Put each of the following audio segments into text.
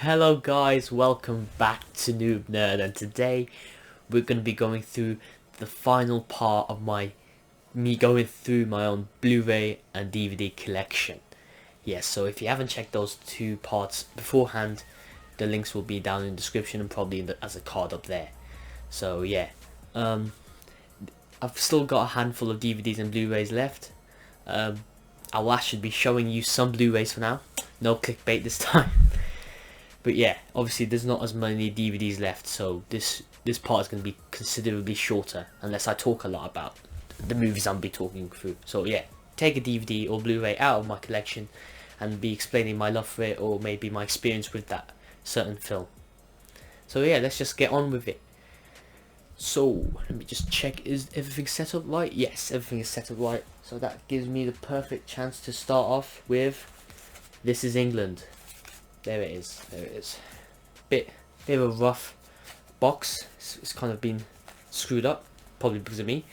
Hello guys, welcome back to Noob Nerd, and today we're going to be going through the final part of me going through my own Blu-ray and DVD collection. Yes, so if you haven't checked those two parts beforehand, the links will be down in the description and probably as a card up there. So yeah, I've still got a handful of DVDs and Blu-rays left. I will actually be showing you some Blu-rays for now. No clickbait this time. But yeah, obviously there's not as many DVDs left, so this part is going to be considerably shorter unless I talk a lot about the movies I'll be talking through. So yeah, take a DVD or Blu-ray out of my collection and be explaining my love for it, or maybe my experience with that certain film. So yeah, let's just get on with it. So let me just check, is everything set up right? Yes, everything is set up right. So that gives me the perfect chance to start off with This Is England. There it is. There it is. Bit of a rough box. It's kind of been screwed up, probably because of me.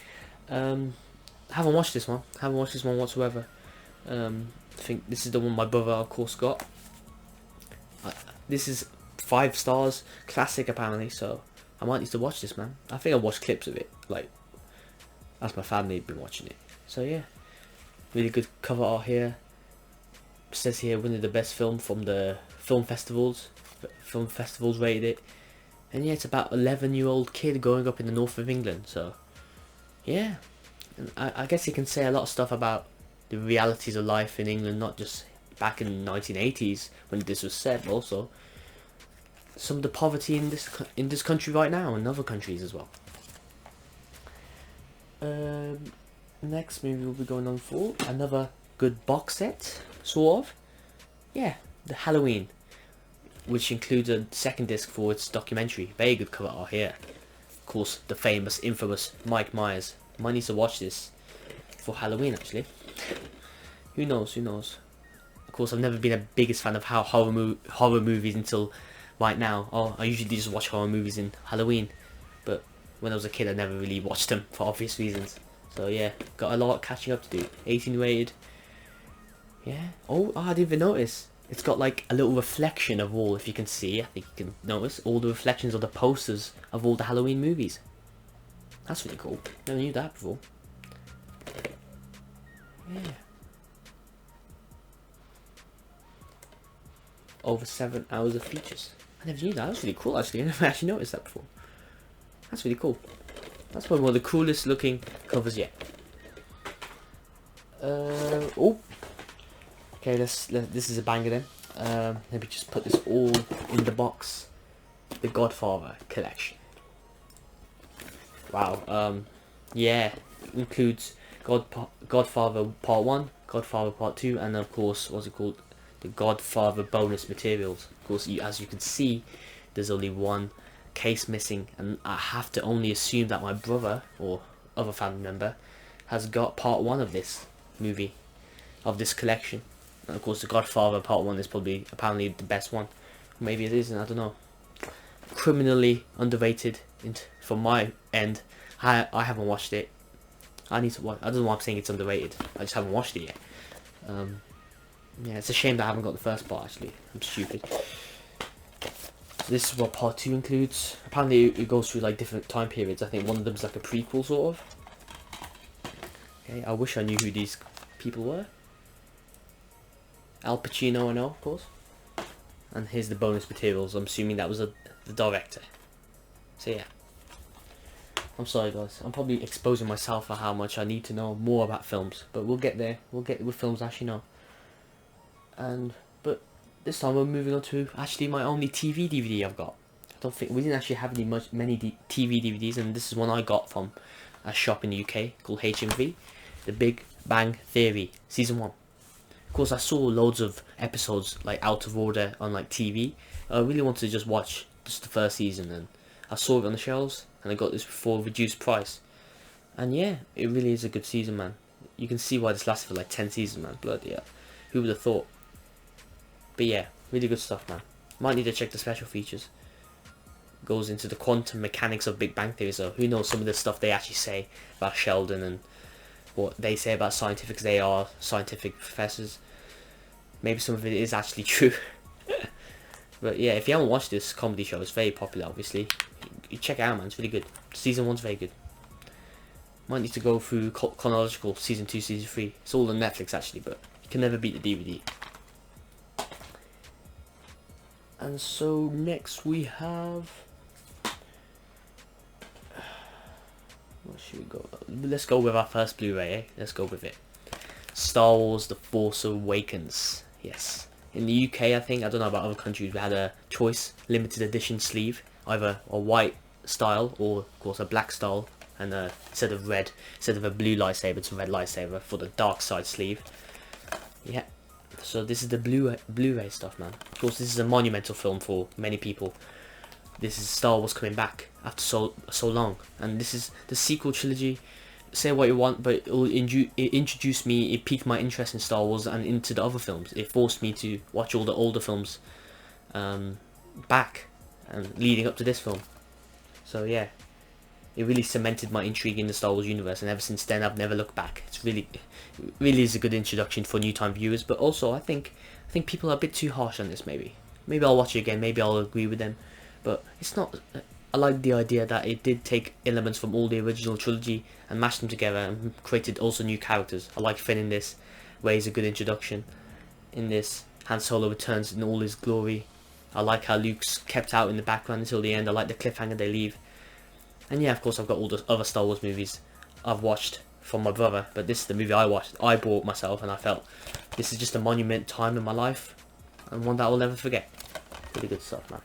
Haven't watched this one. Haven't watched this one whatsoever. I think this is the one my brother, of course, got. This is 5 stars, classic apparently. So I might need to watch this, man. I think I watched clips of it, like as my family had been watching it. So yeah, really good cover art here. It says here winning the best film from the film festivals rated it, and yeah, it's about 11-year-old kid growing up in the north of England. So yeah, and I guess you can say a lot of stuff about the realities of life in England, not just back in the 1980s when this was set, but also some of the poverty in this country right now and other countries as well. Next movie we'll be going on for another good box set, sort of. Yeah, the Halloween, which includes a second disc for its documentary. Very good cover art here. Of course, the famous, infamous Mike Myers. Might need to watch this for Halloween, actually. Who knows? Who knows? Of course, I've never been a biggest fan of horror movies until right now. Oh, I usually just watch horror movies in Halloween, but when I was a kid, I never really watched them for obvious reasons. So yeah, got a lot catching up to do. 18 rated. Yeah. Oh, I didn't even notice. It's got like a little reflection of all, if you can see, I think you can notice, all the reflections of the posters of all the Halloween movies. That's really cool. Never knew that before. Yeah. Over 7 hours of features. I never knew that. That's really cool, actually. I never actually noticed that before. That's really cool. That's probably one of the coolest looking covers yet. Oh. Okay, this is a banger then. Let me just put this all in the box. The Godfather collection. Wow. Yeah, includes Godfather Part 1, Godfather Part 2, and of course, what's it called? The Godfather bonus materials. Of course, as you can see, there's only one case missing, and I have to only assume that my brother or other family member has got Part 1 of this movie, of this collection. And of course, the Godfather Part 1 is probably apparently the best one. Maybe it isn't, I don't know. Criminally underrated from my end. I haven't watched it. I need to watch. I don't know why I'm saying it's underrated. I just haven't watched it yet. Yeah, it's a shame that I haven't got the first part, actually. I'm stupid. This is what Part 2 includes. Apparently it goes through like different time periods. I think one of them is like a prequel, sort of. Okay, I wish I knew who these people were. Al Pacino, I know, of course. And here's the bonus materials. I'm assuming that was the director. So yeah. I'm sorry guys. I'm probably exposing myself for how much I need to know more about films. But we'll get there. We'll get with films I actually know. But this time we're moving on to actually my only TV DVD I've got. I don't think we didn't actually have many TV DVDs, and this is one I got from a shop in the UK called HMV. The Big Bang Theory Season 1. Of course, I saw loads of episodes like out of order on like TV. I really wanted to just watch just the first season, and I saw it on the shelves, and I got this for a reduced price. And yeah, it really is a good season, man. You can see why this lasted for like 10 seasons, man. Bloody hell. Who would have thought? But yeah, really good stuff, man. Might need to check the special features. Goes into the quantum mechanics of Big Bang Theory, so who knows some of the stuff they actually say about Sheldon and what they say about scientific, because they are scientific professors. Maybe some of it is actually true. But yeah, if you haven't watched this comedy show, it's very popular. Obviously, you check it out, man. It's really good. Season 1's very good. Might need to go through chronological season 2, season 3. It's all on Netflix actually, but you can never beat the DVD. And so next we have, what should we go? Let's go with our first Blu-ray. Let's go with it. Star Wars: The Force Awakens. Yes. In the UK, I think, I don't know about other countries, we had a choice, limited edition sleeve, either a white style or of course a black style, and instead of a blue lightsaber, it's a red lightsaber for the dark side sleeve. Yeah, so this is the Blu-ray stuff, man. Of course, this is a monumental film for many people. This is Star Wars coming back after so long, and this is the sequel trilogy. Say what you want, but it introduced me, it piqued my interest in Star Wars and into the other films. It forced me to watch all the older films back and leading up to this film. So yeah, it really cemented my intrigue in the Star Wars universe, and ever since then I've never looked back. It really is a good introduction for new time viewers, but also I think people are a bit too harsh on this. Maybe I'll watch it again, maybe I'll agree with them, but it's not. I like the idea that it did take elements from all the original trilogy and mashed them together and created also new characters. I like Finn in this, where he's a good introduction. In this, Han Solo returns in all his glory. I like how Luke's kept out in the background until the end. I like the cliffhanger they leave. And yeah, of course I've got all the other Star Wars movies I've watched from my brother, but this is the movie I bought myself, and I felt this is just a monument time in my life, and one that I'll never forget. Really good stuff, man.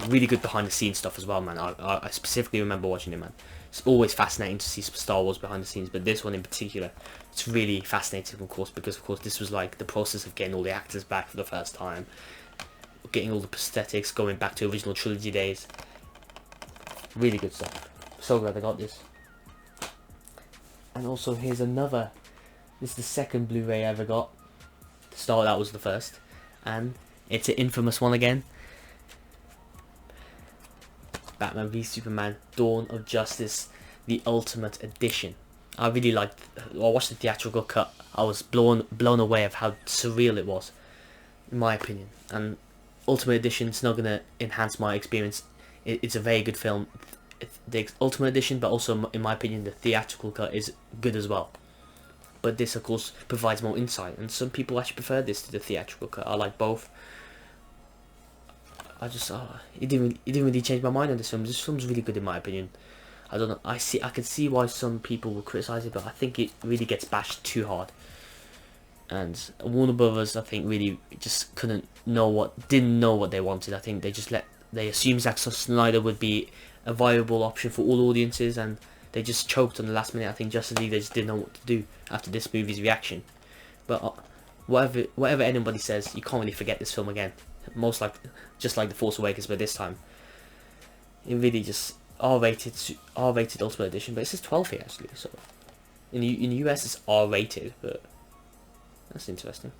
Really good behind the scenes stuff as well, man. I specifically remember watching it, man. It's always fascinating to see Star Wars behind the scenes, but this one in particular, it's really fascinating, of course, because of course this was like the process of getting all the actors back for the first time, getting all the prosthetics, going back to original trilogy days. Really good stuff. So glad I got this. And also here's another. This is the second Blu-ray I ever got. That was the first, and it's an infamous one again. Batman v Superman: Dawn of Justice, the Ultimate Edition. I really liked. I watched the theatrical cut. I was blown away of how surreal it was, in my opinion. And Ultimate Edition is not gonna enhance my experience. It's a very good film. The Ultimate Edition, but also in my opinion, the theatrical cut is good as well. But this, of course, provides more insight, and some people actually prefer this to the theatrical cut. I like both. It didn't really change my mind on this film. This film's really good in my opinion. I don't know. I can see why some people will criticize it, but I think it really gets bashed too hard. And Warner Brothers, I think, really just didn't know what they wanted. I think they assumed Zack Snyder would be a viable option for all audiences, and they just choked on the last minute. I think Justice League, they just didn't know what to do after this movie's reaction. But whatever anybody says, you can't really forget this film again. Just like The Force Awakens, but this time it really just R-rated Ultimate Edition, but it says 12 here actually. So in the US it's R-rated, but that's interesting.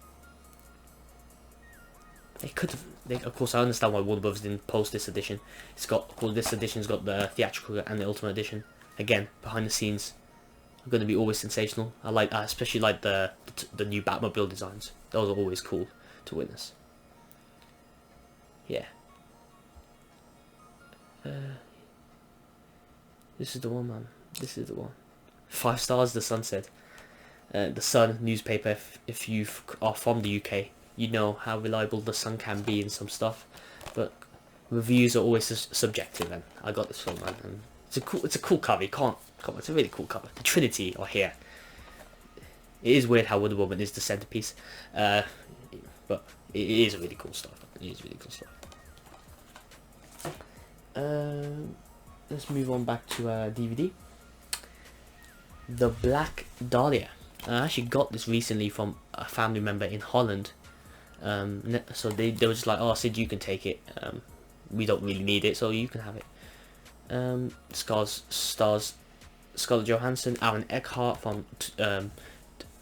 Of course, I understand why Warner Bros. Didn't post this edition. This edition's got the theatrical and the Ultimate Edition. Again, behind the scenes, are going to be always sensational. I especially like the new Batmobile designs. Those are always cool to witness. Yeah. This is the one, man. This is the one. 5 stars, The Sun said. The Sun newspaper, if you are from the UK, you know how reliable the Sun can be in some stuff, but reviews are always subjective, and I got this film, man, and it's a cool cover. It's a really cool cover. The Trinity are here. It is weird how Wonder Woman is the centerpiece, but it is really cool stuff. It is really cool stuff. Let's move on back to DVD. The Black Dahlia. I actually got this recently from a family member in Holland. So they were just like, "Oh, Sid, you can take it. We don't really need it, so you can have it." Stars Scarlett Johansson, Aaron Eckhart from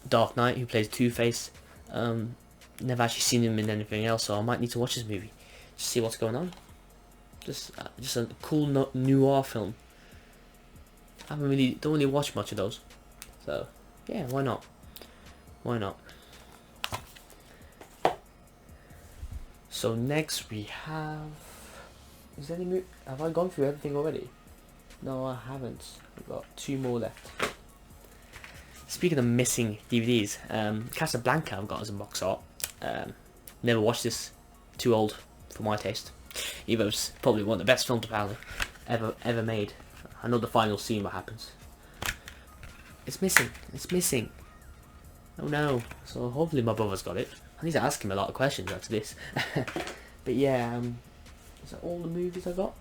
Dark Knight, who plays Two-Face. Never actually seen him in anything else, so I might need to watch this movie to see what's going on. Just a cool noir film. Don't really watch much of those, so yeah, why not? So So next we have... Is there any movie? Have I gone through everything already? No, I haven't. We've got 2 more left. Speaking of missing DVDs, Casablanca I've got as a box art. Never watched this. Too old for my taste. Even though it's probably one of the best films apparently ever made. I know the final scene what happens. It's missing. It's missing. Oh no. So hopefully my brother's got it. I need to ask him a lot of questions after this. But yeah, is that all the movies I got?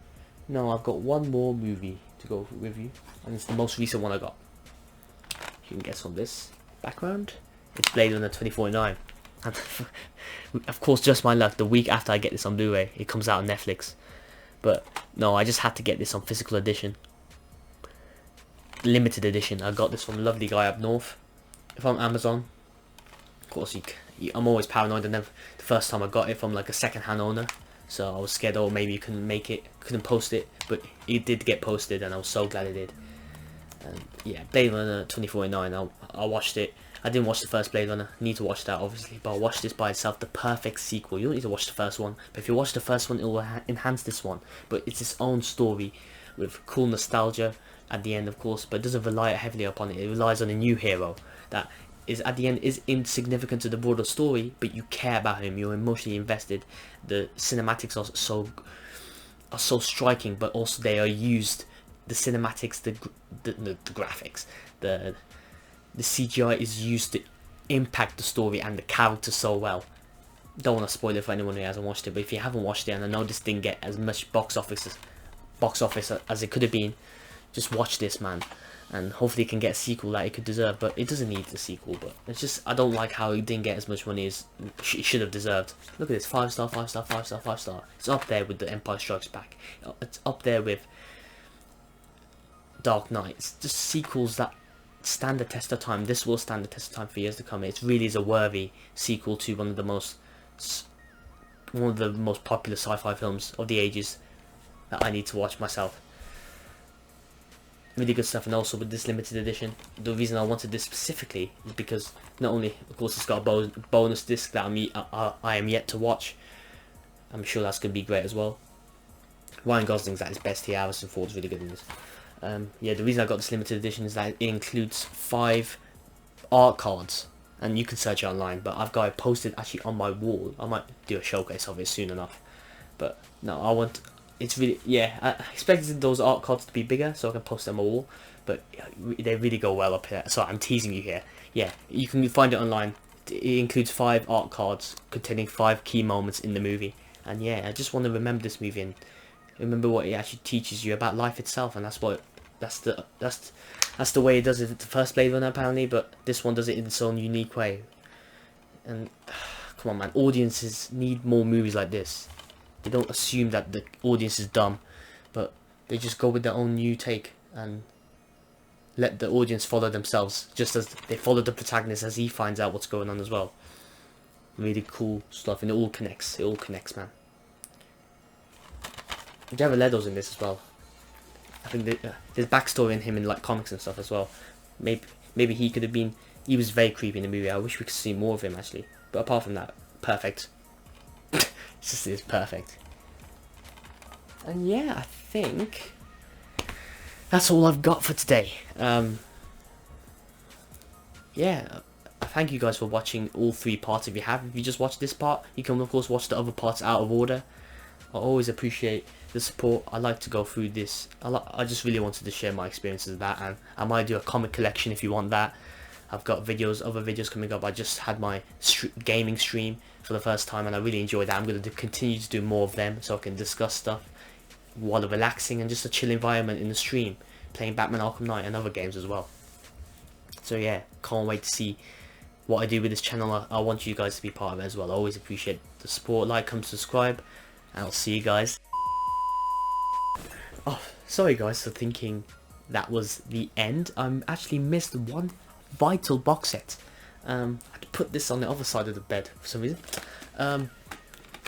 No, I've got one more movie to go with you, and it's the most recent one I got. You can guess from this background. It's Blade Runner 2049. And of course, just my luck, the week after I get this on Blu-ray, it comes out on Netflix. But no, I just had to get this on physical edition. Limited edition. I got this from a lovely guy up north from Amazon. Of course, I'm always paranoid, and then the first time I got it from like a second-hand owner, so I was scared, oh maybe you couldn't post it, but it did get posted, and I was so glad it did. And yeah, Blade Runner 2049. I watched it. I didn't watch the first Blade Runner. Need to watch that obviously, but I watched this by itself. The perfect sequel. You don't need to watch the first one, but if you watch the first one, it will enhance this one. But it's its own story with cool nostalgia at the end, of course, but it doesn't rely heavily upon it. It relies on a new hero that is at the end is insignificant to the broader story, but you care about him. You're emotionally invested. The cinematics are so striking, but also they are used. The cinematics, the graphics, the CGI is used to impact the story and the character so well. Don't want to spoil it for anyone who hasn't watched it, but if you haven't watched it, and I know this didn't get as much box office as it could have been, just watch this, man, and hopefully it can get a sequel that it could deserve. But it doesn't need the sequel, but it's just, I don't like how it didn't get as much money as it should have deserved. Look at this, 5 star, 5 star, 5 star, 5 star. It's up there with The Empire Strikes Back. It's up there with Dark Knight. It's just sequels that stand the test of time. This will stand the test of time for years to come. It really is a worthy sequel to one of the most popular sci-fi films of the ages that I need to watch myself. Really good stuff. And also with this limited edition, the reason I wanted this specifically is because not only, of course, it's got a bonus disc that I am yet to watch. I'm sure that's going to be great as well. Ryan Gosling's at his best here. Harrison Ford's really good in this. Yeah, the reason I got this limited edition is that it includes 5 art cards, and you can search it online, but I've got it posted actually on my wall. I might do a showcase of it soon enough, but no, it's really, yeah, I expected those art cards to be bigger so I can post them on my wall, but they really go well up here. So I'm teasing you here. Yeah, you can find it online. It includes 5 art cards containing 5 key moments in the movie, and yeah, I just want to remember this movie and remember what it actually teaches you about life itself, and that's the way it does it. The first Blade Runner apparently, but this one does it in its own unique way. And come on, man, audiences need more movies like this. They don't assume that the audience is dumb, but they just go with their own new take and let the audience follow themselves, just as they follow the protagonist as he finds out what's going on as well. Really cool stuff, and it all connects. It all connects, man. Jared Leto's in this as well. I think there's backstory in him in like comics and stuff as well. Maybe he could have been. He was very creepy in the movie. I wish we could see more of him actually. But apart from that, perfect. It's perfect. And yeah, I think that's all I've got for today. Yeah, thank you guys for watching all 3 parts. If you have, if you just watched this part, you can of course watch the other parts out of order. I always appreciate the support. I like to go through this. I just really wanted to share my experiences of that, and I might do a comic collection if you want that. I've got other videos coming up. I just had my gaming stream for the first time, and I really enjoyed that. I'm going to continue to do more of them so I can discuss stuff while relaxing and just a chill environment in the stream, playing Batman Arkham Knight and other games as well. So yeah, can't wait to see what I do with this channel. I want you guys to be part of it as well. I always appreciate the support. Like, comment, subscribe, and I'll see you guys. Oh, sorry guys for thinking that was the end. I actually missed one vital box set. I had to put this on the other side of the bed for some reason.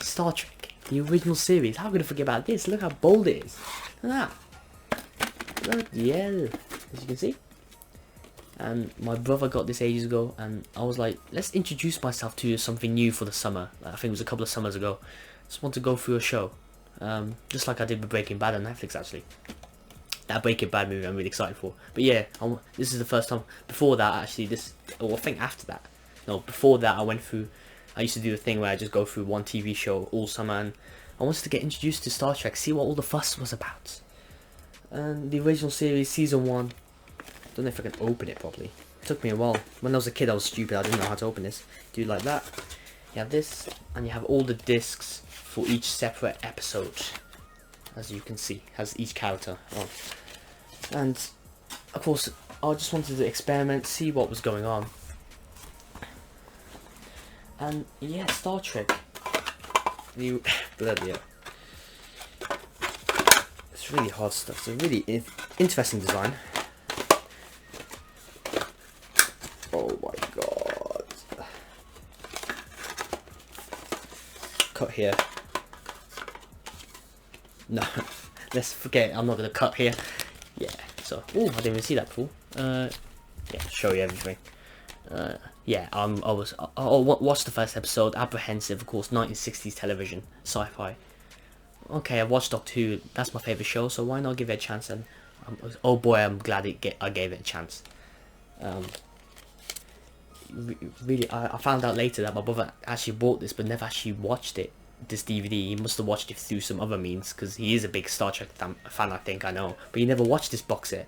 Star Trek, the original series. How could I forget about this? Look how bold it is. Look at that. Bloody hell. As you can see. And my brother got this ages ago, and I was like, let's introduce myself to something new for the summer. I think it was a couple of summers ago. Just want to go through a show, just like I did with Breaking Bad on Netflix actually. That Breaking Bad movie I'm really excited for. But yeah, this is the first time. Before that actually, I think after that, no, before that I used to do the thing where I just go through one TV show all summer, and I wanted to get introduced to Star Trek, see what all the fuss was about. And the original series, season 1, don't know if I can open it properly. It took me a while. When I was a kid I was stupid, I didn't know how to open this. Do it like that. You have this, and you have all the discs for each separate episode. As you can see, has each character on. And of course, I just wanted to experiment, see what was going on. And yeah, Star Trek. Bloody hell. It's really hard stuff. It's a really interesting design. Oh my god. Cut here. No, let's forget. I'm not gonna cut here. Yeah. So, oh, I didn't even see that before. Yeah, show you everything. Yeah, I watched the first episode. Apprehensive, of course, 1960s television, sci-fi. Okay, I watched Doctor Who. That's my favorite show, so why not give it a chance? And oh boy, I'm glad I gave it a chance. Really, I found out later that my brother actually bought this, but never actually watched it. This DVD, he must have watched it through some other means, because he is a big Star Trek fan, I think, I know. But he never watched this box set.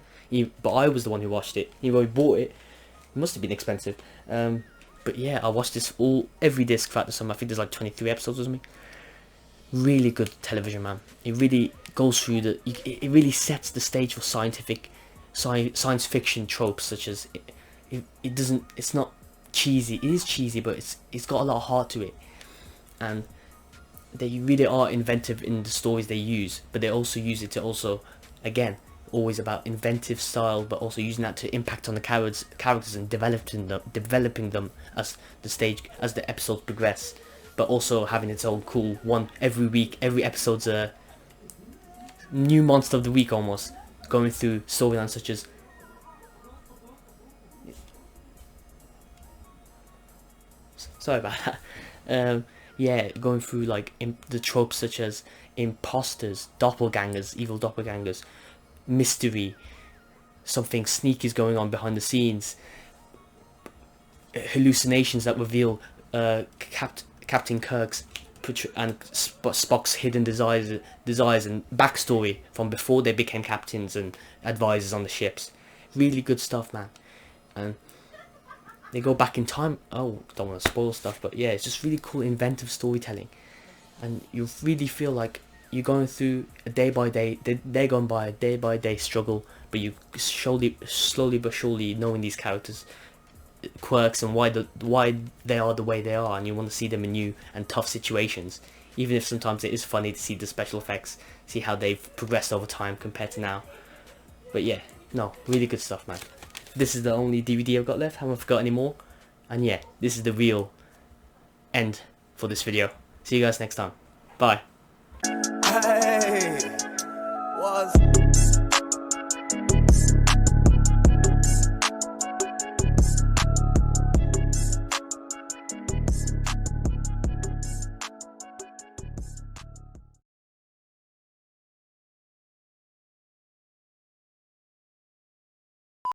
But I was the one who watched it. He bought it. It must have been expensive. But yeah, I watched this every disc throughout the summer. I think there's like 23 episodes or something. Really good television, man. It really goes through it really sets the stage for science fiction tropes, such as it's not cheesy. It is cheesy, but it's got a lot of heart to it, and they really are inventive in the stories they use. But they also use it to also, again, always about inventive style, but also using that to impact on the characters and developing them as the episodes progress, but also having its own cool one every week. Every episode's a new monster of the week, almost going through storylines such as sorry about that. Yeah, going through like the tropes such as imposters, doppelgangers, evil doppelgangers, mystery, something sneaky is going on behind the scenes, hallucinations that reveal Captain Kirk's and Spock's hidden desires and backstory from before they became captains and advisors on the ships. Really good stuff, man. And they go back in time. Oh, don't want to spoil stuff, but yeah, it's just really cool, inventive storytelling, and you really feel like you're going through a day by day struggle, but you slowly but surely knowing these characters' quirks and why they are the way they are, and you want to see them in new and tough situations, even if sometimes it is funny to see the special effects, see how they've progressed over time compared to now. But yeah, no, really good stuff, man. This is the only DVD I've got left. I haven't forgot any more. And yeah, this is the real end for this video. See you guys next time. Bye.